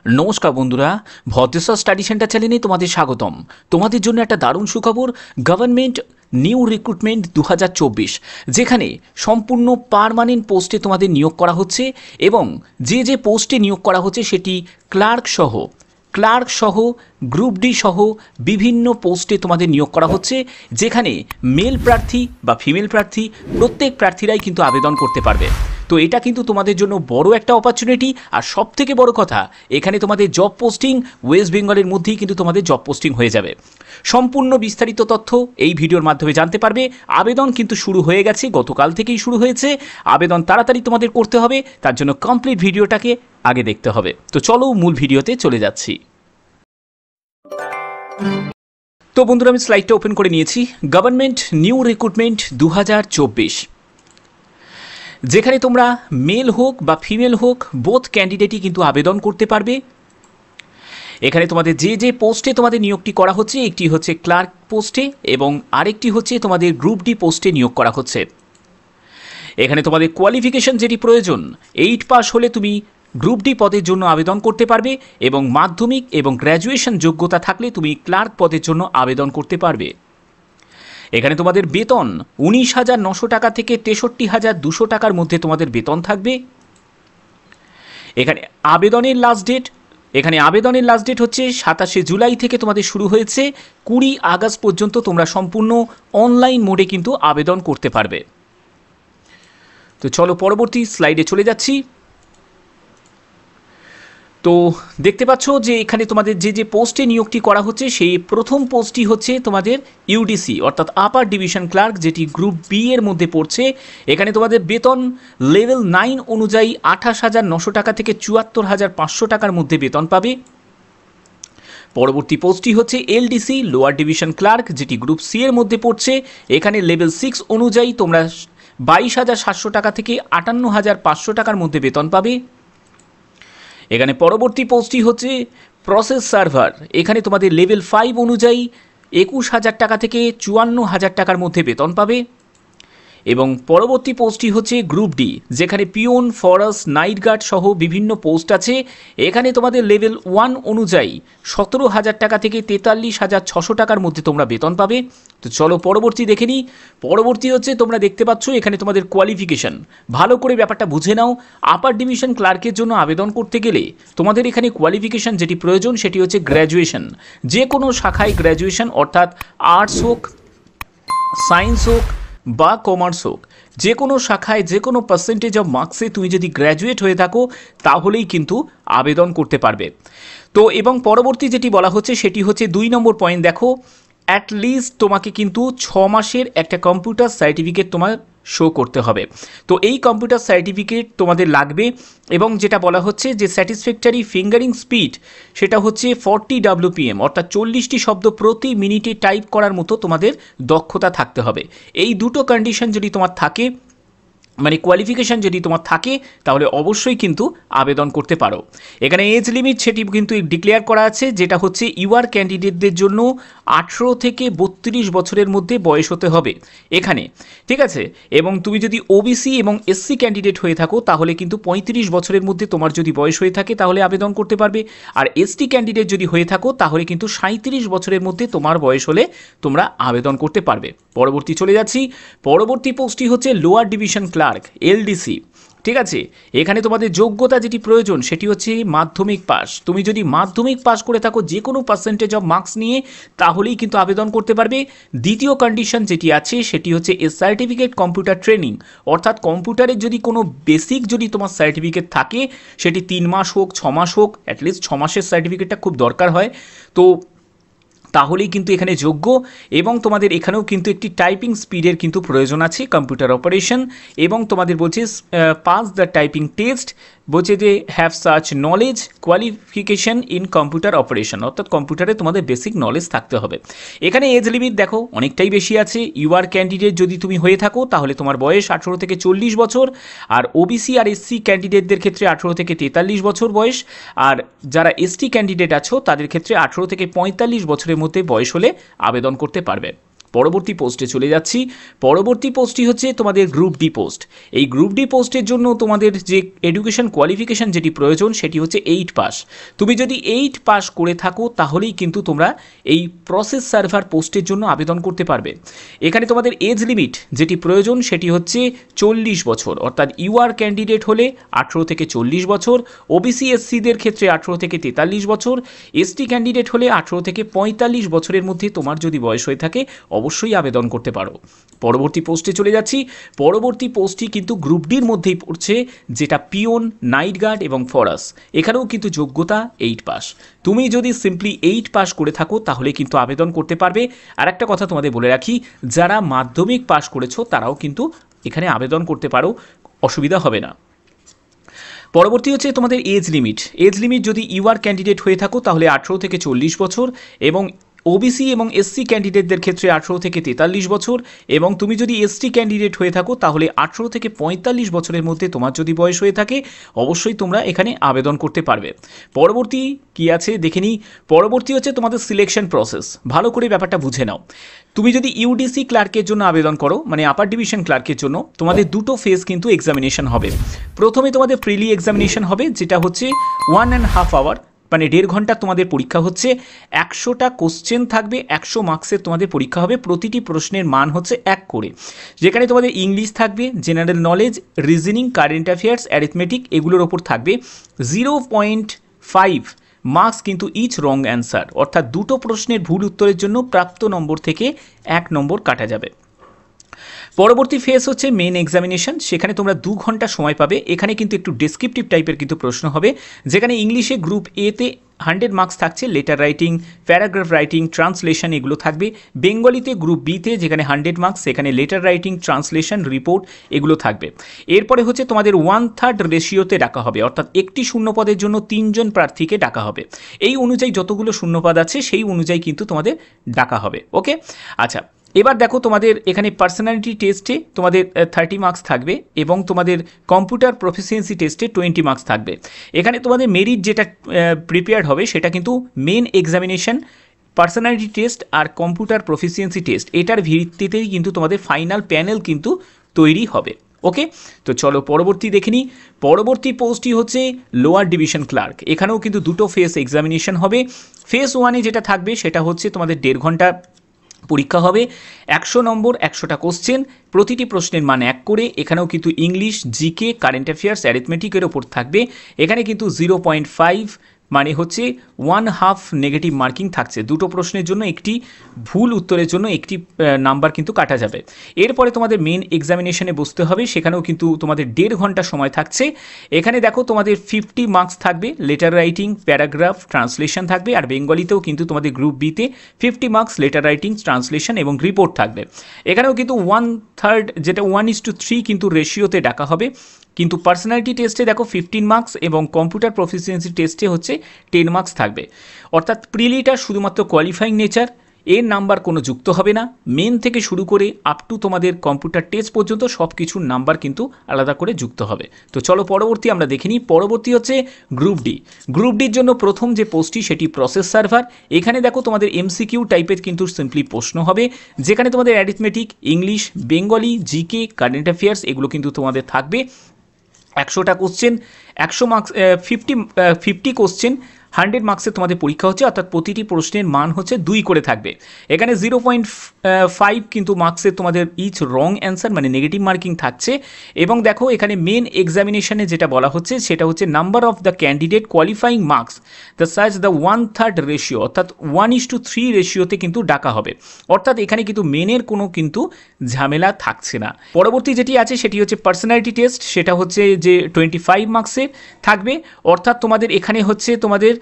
নমস্কার বন্ধুরা, Bhadreswar study centre চ্যানেলে তোমাদের স্বাগতম। তোমাদের জন্য একটা দারুণ সুখবর, গভর্নমেন্ট নিউ রিক্রুটমেন্ট 2024, যেখানে সম্পূর্ণ পার্মানেন্ট পোস্টে তোমাদের নিয়োগ করা হচ্ছে এবং যে পোস্টে নিয়োগ করা হচ্ছে সেটি ক্লার্ক সহ গ্রুপ ডি সহ বিভিন্ন পোস্টে তোমাদের নিয়োগ করা হচ্ছে, যেখানে মেল প্রার্থী বা ফিমেল প্রার্থী প্রত্যেক প্রার্থীরাই কিন্তু আবেদন করতে পারবে। তো এটা কিন্তু তোমাদের জন্য বড় একটা অপরচুনিটি। আর সবথেকে বড় কথা, এখানে তোমাদের জব পোস্টিং ওয়েস্ট বেঙ্গলের মধ্যেই কিন্তু তোমাদের জব পোস্টিং হয়ে যাবে। সম্পূর্ণ বিস্তারিত তথ্য এই ভিডিওর মাধ্যমে জানতে পারবে। আবেদন কিন্তু শুরু হয়ে গেছে, গতকাল থেকেই শুরু হয়েছে। আবেদন তাড়াতাড়ি তোমাদের করতে হবে, তার জন্য কমপ্লিট ভিডিওটাকে আগে দেখতে হবে। তো চলো মূল ভিডিওতে চলে যাচ্ছি। তো বন্ধুরা, আমি স্লাইডটা ওপেন করে নিয়েছি। গভর্নমেন্ট নিউ রিক্রুটমেন্ট 2024, যেখানে তোমরা মেল হোক বা ফিমেল হোক বোথ ক্যান্ডিডেটই কিন্তু আবেদন করতে পারবে। এখানে তোমাদের যে পোস্টে তোমাদের নিয়োগটি করা হচ্ছে, একটি হচ্ছে ক্লার্ক পোস্টে এবং আরেকটি হচ্ছে তোমাদের গ্রুপ ডি পোস্টে নিয়োগ করা হচ্ছে। এখানে তোমাদের কোয়ালিফিকেশন যেটি প্রয়োজন, 8 পাস হলে তুমি গ্রুপ ডি পদের জন্য আবেদন করতে পারবে এবং মাধ্যমিক এবং গ্র্যাজুয়েশন যোগ্যতা থাকলে তুমি ক্লার্ক পদের জন্য আবেদন করতে পারবে। এখানে তোমাদের বেতন 19,900 টাকা থেকে 63,200 টাকার মধ্যে তোমাদের বেতন থাকবে। এখানে আবেদনের লাস্ট ডেট হচ্ছে 27শে জুলাই থেকে তোমাদের শুরু হয়েছে। 20 আগস্ট পর্যন্ত তোমরা সম্পূর্ণ অনলাইন মোডে কিন্তু আবেদন করতে পারবে। তো চলো পরবর্তী স্লাইডে চলে যাচ্ছি। তো দেখতে পাচ্ছ যে এখানে তোমাদের যে পোস্টে নিয়োগটি করা হচ্ছে, সেই প্রথম পোস্টটি হচ্ছে তোমাদের ইউডিসি অর্থাৎ আপার ডিভিশন ক্লার্ক, যেটি গ্রুপ বি এর মধ্যে পড়ছে। এখানে তোমাদের বেতন লেভেল 9 অনুযায়ী 28,900 টাকা থেকে 74,500 টাকার মধ্যে বেতন পাবে। পরবর্তী পোস্টটি হচ্ছে এলডিসি লোয়ার ডিভিশন ক্লার্ক, যেটি গ্রুপ সি এর মধ্যে পড়ছে। এখানে লেভেল 6 অনুযায়ী তোমরা 22,700 টাকা থেকে 58,500 টাকার মধ্যে বেতন পাবে। এখানে পরবর্তী পোস্টটি হচ্ছে প্রসেস সার্ভার। এখানে তোমাদের লেভেল 5 অনুযায়ী 21,000 টাকা থেকে 54,000 টাকার মধ্যে বেতন পাবে। এবং পরবর্তী পোস্টটি হচ্ছে গ্রুপ ডি, যেখানে পিওন, ফরেস্ট, নাইট গার্ড সহ বিভিন্ন পোস্ট আছে। এখানে তোমাদের লেভেল 1 অনুযায়ী 17,000 টাকা থেকে 43,600 টাকার মধ্যে তোমরা বেতন পাবে। তো চলো পরবর্তী দেখে নিই। পরবর্তী হচ্ছে তোমরা দেখতে পাচ্ছ এখানে তোমাদের কোয়ালিফিকেশন, ভালো করে ব্যাপারটা বুঝে নাও। আপার ডিভিশন ক্লার্কের জন্য আবেদন করতে গেলে তোমাদের এখানে কোয়ালিফিকেশন যেটি প্রয়োজন সেটি হচ্ছে গ্র্যাজুয়েশন, যে কোনো শাখায় গ্র্যাজুয়েশন, অর্থাৎ আর্টস হোক, সায়েন্স হোক বা কমার্স হোক, যে কোনো শাখায় যে কোনো পার্সেন্টেজ অফ মার্কসে তুমি যদি গ্র্যাজুয়েট হয়ে থাকো তাহলেই কিন্তু আবেদন করতে পারবে। তো এবং পরবর্তী যেটি বলা হচ্ছে সেটি হচ্ছে 2 নম্বর পয়েন্ট। দেখো, অ্যাটলিস্ট তোমাকে কিন্তু 6 মাসের একটা কম্পিউটার সার্টিফিকেট তোমার শো করতে হবে। তো এই কম্পিউটার সার্টিফিকেট তোমাদের লাগবে এবং যেটা বলা হচ্ছে যে স্যাটিসফ্যাক্টরি ফিঙ্গারিং স্পিড, সেটা হচ্ছে 40 WPM অর্থাৎ 40টি শব্দ প্রতি মিনিটে টাইপ করার মতো তোমাদের দক্ষতা থাকতে হবে। এই দুটো কন্ডিশন যদি তোমার থাকে, মানে কোয়ালিফিকেশান যদি তোমার থাকে, তাহলে অবশ্যই কিন্তু আবেদন করতে পারো। এখানে এজ লিমিট সেটি কিন্তু ডিক্লেয়ার করা আছে, যেটা হচ্ছে ইউআর ক্যান্ডিডেটদের জন্য 18 থেকে 32 বছরের মধ্যে বয়স হতে হবে এখানে, ঠিক আছে। এবং তুমি যদি ওবিসি এবং এসসি ক্যান্ডিডেট হয়ে থাকো তাহলে কিন্তু 35 বছরের মধ্যে তোমার যদি বয়স হয়ে থাকে তাহলে আবেদন করতে পারবে। আর এসটি ক্যান্ডিডেট যদি হয়ে থাকো তাহলে কিন্তু 37 বছরের মধ্যে তোমার বয়স হলে তোমরা আবেদন করতে পারবে। পরবর্তী চলে যাচ্ছি। পরবর্তী পোস্টটি হচ্ছে লোয়ার ডিভিশন ক্লার্ক, এলডিসি, ঠিক আছে। এখানে তোমাদের যোগ্যতা যেটি প্রয়োজন সেটি হচ্ছে মাধ্যমিক পাস। তুমি যদি মাধ্যমিক পাস করে থাকো যে কোনো পার্সেন্টেজ অফ মার্কস নিয়ে, তাহলেই কিন্তু আবেদন করতে পারবে। দ্বিতীয় কন্ডিশন যেটি আছে সেটি হচ্ছে এ সার্টিফিকেট কম্পিউটার ট্রেনিং, অর্থাৎ কম্পিউটারের যদি কোনো বেসিক যদি তোমার সার্টিফিকেট থাকে, সেটি 3 মাস হোক 6 মাস হোক, অ্যাটলিস্ট 6 মাসের সার্টিফিকেটটা খুব দরকার হয়, তো তাহলেই কিন্তু এখানে যোগ্য। এবং তোমাদের এখানেও কিন্তু একটি টাইপিং স্পিডের কিন্তু প্রয়োজন আছে, কম্পিউটার অপারেশন। এবং তোমাদের বলছে পাস দ্য টাইপিং টেস্ট, বলছে যে have such knowledge qualification in computer operation, অর্থাৎ কম্পিউটারে তোমাদের বেসিক নলেজ থাকতে হবে। এখানে এজ লিমিট দেখো অনেকটাই বেশি আছে। ইউআর ক্যান্ডিডেট যদি তুমি হয়ে থাকো তাহলে তোমার বয়স 18 থেকে 40 বছর, আর ওবিসি আর এসসি ক্যান্ডিডেটদের ক্ষেত্রে 18 থেকে 43 বছর বয়স, আর যারা এসটি ক্যান্ডিডেট আছো তাদের ক্ষেত্রে 18 থেকে 45 বছরের মধ্যে বয়স হলে আবেদন করতে পারবে। পরবর্তী পোস্টে চলে যাচ্ছি। পরবর্তী পোস্টটি হচ্ছে তোমাদের গ্রুপ ডি পোস্ট। এই গ্রুপ ডি পোস্টের জন্য তোমাদের যে এডুকেশন কোয়ালিফিকেশান যেটি প্রয়োজন সেটি হচ্ছে 8 পাস। তুমি যদি 8 পাস করে থাকো তাহলেই কিন্তু তোমরা এই প্রসেস সার্ভার পোস্টের জন্য আবেদন করতে পারবে। এখানে তোমাদের এজ লিমিট যেটি প্রয়োজন সেটি হচ্ছে 40 বছর, অর্থাৎ ইউআর ক্যান্ডিডেট হলে 18 থেকে 40 বছর, ওবিসি এসসিদের ক্ষেত্রে 18 থেকে 43 বছর, এসটি ক্যান্ডিডেট হলে 18 থেকে 45 বছরের মধ্যে তোমার যদি বয়স হয়ে থাকে অবশ্যই আবেদন করতে পারো। পরবর্তী পোস্টে চলে যাচ্ছি। পরবর্তী পোস্টটি কিন্তু গ্রুপ ডির মধ্যেই পড়ছে, যেটা পিওন, নাইট গার্ড এবং ফরাস। এখানেও কিন্তু যোগ্যতা 8 পাস। তুমি যদি সিম্পলি 8 পাস করে থাকো তাহলে কিন্তু আবেদন করতে পারবে। আর একটা কথা তোমাদের বলে রাখি, যারা মাধ্যমিক পাস করেছো তারাও কিন্তু এখানে আবেদন করতে পারো, অসুবিধা হবে না। পরবর্তী হচ্ছে তোমাদের এজ লিমিট। এজ লিমিট যদি ইউআর ক্যান্ডিডেট হয়ে থাকো তাহলে 18 থেকে 40 বছর, এবং ওবিসি এবং এসসি ক্যান্ডিডেটদের ক্ষেত্রে 18 থেকে 43 বছর, এবং তুমি যদি এসটি ক্যান্ডিডেট হয়ে থাকো তাহলে 18 থেকে 45 বছরের মধ্যে তোমার যদি বয়স হয়ে থাকে অবশ্যই তোমরা এখানে আবেদন করতে পারবে। পরবর্তী কি আছে দেখে নিই। পরবর্তী হচ্ছে তোমাদের সিলেকশন প্রসেস। ভালো করে ব্যাপারটা বুঝে নাও। তুমি যদি ইউডিসি ক্লার্কের জন্য আবেদন করো, মানে আপার ডিভিশন ক্লার্কের জন্য, তোমাদের দুটো ফেজ কিন্তু এক্সামিনেশন হবে। প্রথমে তোমাদের প্রিলি এক্সামিনেশন হবে, যেটা হচ্ছে 1.5 আওয়ার, মানে 1.5 ঘন্টা তোমাদের পরীক্ষা হচ্ছে। 100টা কোশ্চেন থাকবে, 100 মার্কসের তোমাদের পরীক্ষা হবে। প্রতিটি প্রশ্নের মান হচ্ছে 1 করে, যেখানে তোমাদের ইংলিশ থাকবে, general knowledge, reasoning, current affairs, arithmetic এগুলোর ওপর থাকবে। 0.5 মার্কস কিন্তু ইচ রং অ্যান্সার, অর্থাৎ দুটো প্রশ্নের ভুল উত্তরের জন্য প্রাপ্ত নম্বর থেকে 1 নম্বর কাটা যাবে। পরবর্তী ফেজ হচ্ছে মেন এক্সামিনেশন। সেখানে তোমরা 2 ঘন্টা সময় পাবে। এখানে কিন্তু একটু ডেসক্রিপটিভ টাইপের কিন্তু প্রশ্ন হবে, যেখানে ইংলিশে গ্রুপ এতে 100 মার্কস থাকছে, letter writing, paragraph writing, translation এগুলো থাকবে। বেঙ্গলিতে গ্রুপ বিতে যেখানে 100 মার্কস, সেখানে লেটার রাইটিং, ট্রান্সলেশন, রিপোর্ট এগুলো থাকবে। এরপরে হচ্ছে তোমাদের 1/3 রেশিওতে ডাকা হবে, অর্থাৎ একটি শূন্যপদের জন্য 3 জন প্রার্থীকে ডাকা হবে। এই অনুযায়ী যতগুলো শূন্যপদ আছে সেই অনুযায়ী কিন্তু তোমাদের ডাকা হবে। ওকে, আচ্ছা, এবার দেখো তোমাদের এখানে পার্সোনালিটি টেস্টে তোমাদের 30 মার্কস থাকবে, এবং তোমাদের কম্পিউটার প্রফিসিয়েন্সি টেস্টে 20 মার্কস থাকবে। এখানে তোমাদের মেরিট যেটা প্রিপেয়ার্ড হবে সেটা কিন্তু মেন এক্সামিনেশন, পার্সোনালিটি টেস্ট আর কম্পিউটার প্রফিসিয়েন্সি টেস্ট, এটার ভিত্তিতেই কিন্তু তোমাদের ফাইনাল প্যানেল কিন্তু তৈরি হবে। ওকে, তো চলো পরবর্তী দেখে নিই। পরবর্তী পোস্টটি হচ্ছে লোয়ার ডিভিশন ক্লার্ক। এখানেও কিন্তু দুটো ফেজ এক্সামিনেশন হবে। ফেজ 1-এ যেটা থাকবে সেটা হচ্ছে তোমাদের 1.5 ঘন্টা পরীক্ষা হবে, 100 নম্বর, 100টা কোশ্চেন, প্রতিটি প্রশ্নের মান 1 করে। এখানেও কিন্তু ইংলিশ, জিকে, কারেন্ট অ্যাফেয়ার্স, অ্যারিথমেটিকের ওপর থাকবে। এখানে কিন্তু 0.5 মানে হচ্ছে 1/2 নেগেটিভ মার্কিং থাকছে। দুটো প্রশ্নের জন্য একটি ভুল উত্তরের জন্য একটি নাম্বার কিন্তু কাটা যাবে। এরপরে তোমাদের মেন এক্সামিনেশনে বসতে হবে। সেখানেও কিন্তু তোমাদের 1.5 ঘন্টা সময় থাকছে। এখানে দেখো তোমাদের 50 মার্কস থাকবে, লেটার রাইটিং, প্যারাগ্রাফ, ট্রান্সলেশন থাকবে। আর বেঙ্গলিতেও কিন্তু তোমাদের গ্রুপ বিতে 50 মার্কস, লেটার রাইটিং, ট্রান্সলেশন এবং রিপোর্ট থাকবে। এখানেও কিন্তু 1/3 যেটা 1:3 কিন্তু রেশিওতে ডাকা হবে। কিন্তু পার্সোনালিটি টেস্টে দেখো 15 মার্কস এবং কম্পিউটার প্রফিসিয়েন্সি টেস্টে হচ্ছে 10 মার্কস থাকবে। অর্থাৎ প্রিলিটা শুধুমাত্র কোয়ালিফাইং নেচার, এর নাম্বার কোনো যুক্ত হবে না। মেন থেকে শুরু করে আপ টু তোমাদের কম্পিউটার টেস্ট পর্যন্ত সব কিছুর নাম্বার কিন্তু আলাদা করে যুক্ত হবে। তো চলো পরবর্তী আমরা দেখে নিই। পরবর্তী হচ্ছে গ্রুপ ডি। গ্রুপ ডির জন্য প্রথম যে পোস্টটি সেটি প্রসেস সার্ভার। এখানে দেখো তোমাদের এমসিকিউ টাইপের কিন্তু সিম্পলি প্রশ্ন হবে, যেখানে তোমাদের arithmetic, English, Bengali, GK, current affairs এগুলো কিন্তু তোমাদের থাকবে। 100টা কোশ্চেন, 100 মার্কস, 50 কোশ্চেন, 100 মার্কসের তোমাদের পরীক্ষা হচ্ছে, অর্থাৎ প্রতিটি প্রশ্নের মান হচ্ছে 2 করে থাকবে। এখানে 0.5 কিন্তু মার্কসের তোমাদের ইচ রং অ্যান্সার মানে নেগেটিভ মার্কিং থাকছে। এবং দেখো এখানে মেন এক্সামিনেশনে যেটা বলা হচ্ছে সেটা হচ্ছে number of the candidate qualifying marks the size the 1/3 ratio, অর্থাৎ 1:3 রেশিওতে কিন্তু ডাকা হবে। অর্থাৎ এখানে কিন্তু মেনের কোনো কিন্তু ঝামেলা থাকছে না। পরবর্তী যেটি আছে সেটি হচ্ছে পার্সোনালিটি টেস্ট। সেটা হচ্ছে যে 25 মার্কসের থাকবে, অর্থাৎ তোমাদের এখানে হচ্ছে তোমাদের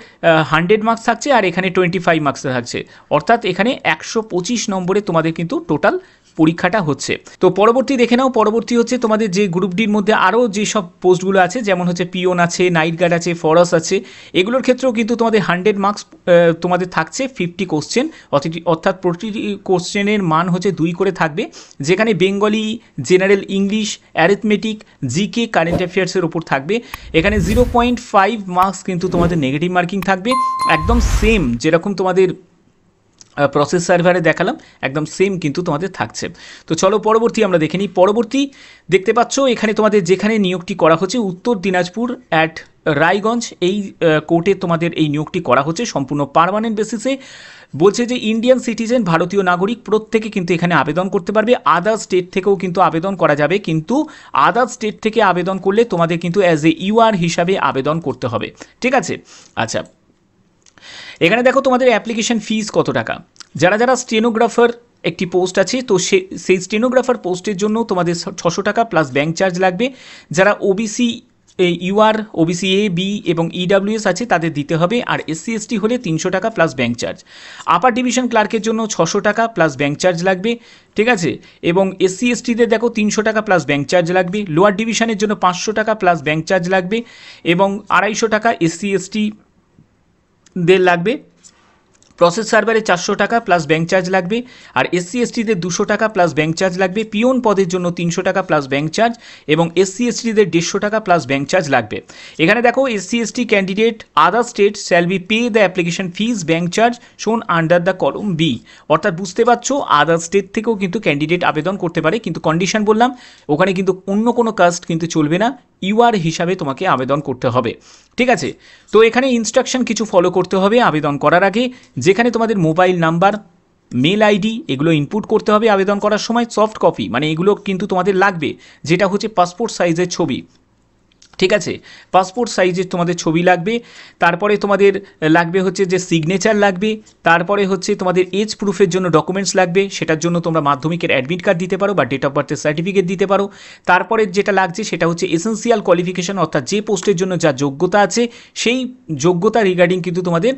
100 মার্কস থাকছে আর এখানে 25 মার্কস থাকছে, অর্থাৎ এখানে 125 নম্বরে তোমাদের কিন্তু টোটাল পরীক্ষাটা হচ্ছে। তো পরবর্তী দেখে নাও। পরবর্তী হচ্ছে তোমাদের যে গ্রুপ ডির মধ্যে আরও যেসব পোস্টগুলো আছে, যেমন হচ্ছে পিওন আছে, নাইট গার্ড আছে, ফরাস আছে, এগুলোর ক্ষেত্রেও কিন্তু তোমাদের 100 মার্কস তোমাদের থাকছে, 50 কোশ্চেন, অর্থাৎ প্রতিটি কোশ্চেনের মান হচ্ছে 2 করে থাকবে, যেখানে Bengali, general English, arithmetic, GK, current অ্যাফেয়ার্সের ওপর থাকবে। এখানে 0.5 মার্কস কিন্তু তোমাদের নেগেটিভ মার্কিং থাকবে, একদম সেম যেরকম তোমাদের প্রসেস সার্ভারে দেখালাম একদম সেম কিন্তু তোমাদের থাকছে। তো চলো পরবর্তী আমরা দেখে নিই। পরবর্তী দেখতে পাচ্ছ এখানে তোমাদের যেখানে নিয়োগটি করা হচ্ছে উত্তর দিনাজপুর অ্যাট রায়গঞ্জ, এই কোর্টে তোমাদের এই নিয়োগটি করা হচ্ছে সম্পূর্ণ পার্মানেন্ট বেসিসে। বলছে যে ইন্ডিয়ান সিটিজেন, ভারতীয় নাগরিক প্রত্যেকে কিন্তু এখানে আবেদন করতে পারবে। আদার স্টেট থেকেও কিন্তু আবেদন করা যাবে, কিন্তু আদার স্টেট থেকে আবেদন করলে তোমাদের কিন্তু অ্যাজ এ ইউআর হিসাবে আবেদন করতে হবে, ঠিক আছে। আচ্ছা, এখানে দেখো তোমাদের অ্যাপ্লিকেশন ফিস কত টাকা। যারা যারা স্টেনোগ্রাফার একটি পোস্ট আছে, তো সেই স্টেনোগ্রাফার পোস্টের জন্য তোমাদের 600 টাকা প্লাস ব্যাঙ্ক চার্জ লাগবে। যারা OBC UR, OBC A, B এবং ইডাব্লিউএস আছে তাদের দিতে হবে। আর এসসি এসটি হলে 300 টাকা plus bank charge. Upper division ক্লার্কের জন্য 600 টাকা প্লাস ব্যাঙ্ক চার্জ লাগবে, ঠিক আছে। এবং এসসি এসটিদের দেখো 300 টাকা প্লাস ব্যাঙ্ক চার্জ লাগবে। লোয়ার ডিভিশনের জন্য 500 টাকা প্লাস ব্যাঙ্ক চার্জ লাগবে এবং 250 টাকা এসসি এসটি দের লাগবে। প্রসেস সার্ভারে 400 টাকা প্লাস ব্যাঙ্ক চার্জ লাগবে। আর এসসি এসটিদের 200 টাকা প্লাস ব্যাঙ্ক চার্জ লাগবে। পিওন পদের জন্য 300 টাকা প্লাস ব্যাঙ্ক চার্জ এবং এসসি এসটিদের 150 টাকা প্লাস ব্যাঙ্ক চার্জ লাগবে। এখানে দেখো SC ST candidate other state shall be pay the application fees bank charge shown under the column B. অর্থাৎ বুঝতে পারছো আদার স্টেট থেকেও কিন্তু ক্যান্ডিডেট আবেদন করতে পারে, কিন্তু কন্ডিশন বললাম ওখানে কিন্তু অন্য কোনো কাস্ট কিন্তু চলবে না, ইউআর হিসাবে তোমাকে আবেদন করতে হবে, ঠিক আছে। তো এখানে ইনস্ট্রাকশন কিছু ফলো করতে হবে আবেদন করার আগে, যেখানে তোমাদের মোবাইল নাম্বার, মেল আইডি এগুলো ইনপুট করতে হবে আবেদন করার সময়। সফট কপি মানে এগুলো কিন্তু তোমাদের লাগবে, যেটা হচ্ছে পাসপোর্ট সাইজের ছবি, ঠিক আছে। পাসপোর্ট সাইজের তোমাদের ছবি লাগবে। তারপরে তোমাদের লাগবে হচ্ছে যে সিগনেচার লাগবে। তারপরে হচ্ছে তোমাদের এজ প্রুফের জন্য ডকুমেন্টস লাগবে, সেটার জন্য তোমরা মাধ্যমিকের অ্যাডমিট কার্ড দিতে পারো বা ডেট অফ বার্থের সার্টিফিকেট দিতে পারো। তারপরে যেটা লাগছে সেটা হচ্ছে এসেন্সিয়াল কোয়ালিফিকেশন, অর্থাৎ যে পোস্টের জন্য যা যোগ্যতা আছে সেই যোগ্যতা রিগার্ডিং কিন্তু তোমাদের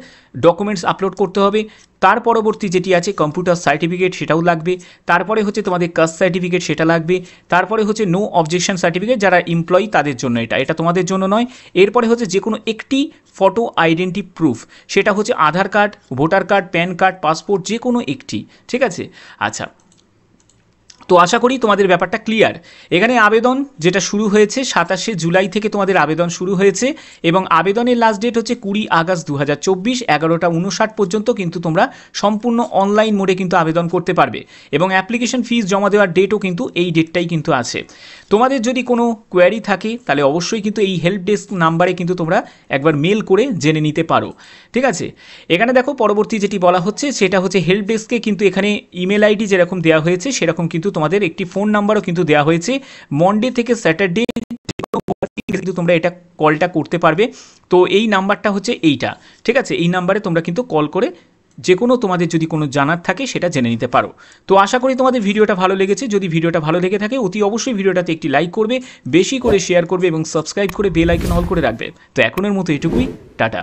ডকুমেন্টস আপলোড করতে হবে। তার পরবর্তী যেটি আছে কম্পিউটার সার্টিফিকেট, সেটাও লাগবে। তারপরে হচ্ছে তোমাদের কাস্ট সার্টিফিকেট, সেটা লাগবে। তারপরে হচ্ছে নো অবজেকশন সার্টিফিকেট, যারা এমপ্লয়ি তাদের জন্য এটা তোমাদের জন্য নয়। এরপরে হচ্ছে যে কোনো একটি ফটো আইডেন্টি প্রুফ, সেটা হচ্ছে Aadhaar card, voter card, PAN card, passport, যে কোনো একটি, ঠিক আছে। আচ্ছা, তো আশা করি তোমাদের ব্যাপারটা ক্লিয়ার। এখানে আবেদন যেটা শুরু হয়েছে 27শে জুলাই থেকে তোমাদের আবেদন শুরু হয়েছে এবং আবেদনের লাস্ট ডেট হচ্ছে 20 আগস্ট 2024 11:59 পর্যন্ত কিন্তু তোমরা সম্পূর্ণ অনলাইন মোডে কিন্তু আবেদন করতে পারবে এবং অ্যাপ্লিকেশন ফিস জমা দেওয়ার ডেটও কিন্তু এই ডেটটাই কিন্তু আছে। তোমাদের যদি কোনো কোয়ারি থাকে তাহলে অবশ্যই কিন্তু এই হেল্প ডেস্ক নাম্বারে কিন্তু তোমরা একবার মেল করে জেনে নিতে পারো, ঠিক আছে। এখানে দেখো পরবর্তী যেটি বলা হচ্ছে সেটা হচ্ছে হেল্প ডেস্কে কিন্তু এখানে ইমেল আইডি যেরকম দেওয়া হয়েছে সেরকম কিন্তু তোমাদের একটি ফোন নাম্বারও কিন্তু দেওয়া হয়েছে। মনডে থেকে স্যাটারডে কিন্তু তোমরা এটা কলটা করতে পারবে। তো এই নাম্বারটা হচ্ছে এইটা, ঠিক আছে। এই নাম্বারে তোমরা কিন্তু কল করে যে কোনো তোমাদের যদি কোনো জানার থাকে সেটা জেনে নিতে পারো। তো আশা করি তোমাদের ভিডিওটা ভালো লেগেছে। যদি ভিডিওটা ভালো লেগে থাকে অতি অবশ্যই ভিডিওটাতে একটি লাইক করবে, বেশি করে শেয়ার করবে এবং সাবস্ক্রাইব করে বেল আইকন অল করে রাখবে। তো এখনের মতো এটুকুই, টাটা।